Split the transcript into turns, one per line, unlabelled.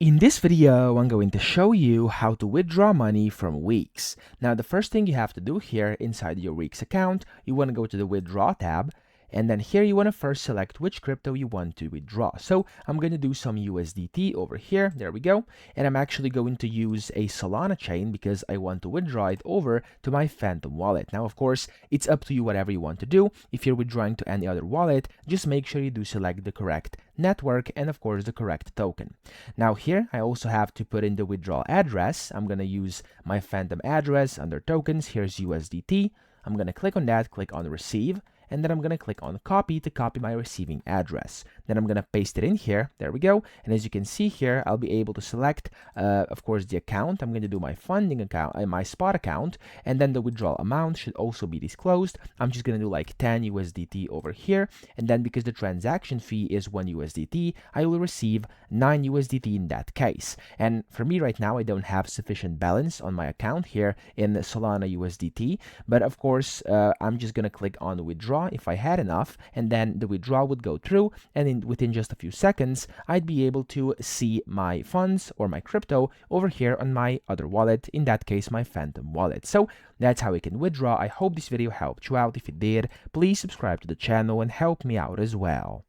In this video, I'm going to show you how to withdraw money from Weex. Now, the first thing you have to do here inside your Weex account, you want to go to the Withdraw tab, and then here you want to first select which crypto you want to withdraw. So I'm going to do some USDT over here. There we go. And I'm actually going to use a Solana chain because I want to withdraw it over to my Phantom wallet. Now, of course, it's up to you whatever you want to do. If you're withdrawing to any other wallet, just make sure you do select the correct network and of course the correct token. Now here I also have to put in the withdrawal address. I'm going to use my Phantom address under tokens. Here's USDT. I'm going to click on that, click on receive, and then I'm going to click on copy to copy my receiving address. Then I'm going to paste it in here. There we go. And as you can see here, I'll be able to select, of course, the account. I'm going to do my funding account, my spot account, and then the withdrawal amount should also be disclosed. I'm just going to do like 10 USDT over here. And then because the transaction fee is 1 USDT, I will receive 9 USDT in that case. And for me right now, I don't have sufficient balance on my account here in Solana USDT. But of course, I'm just going to click on withdraw if I had enough, and then the withdrawal would go through, and within just a few seconds I'd be able to see my funds or my crypto over here on my other wallet, in that case my Phantom wallet. So that's how we can withdraw. I hope this video helped you out. If it did, please subscribe to the channel and help me out as well.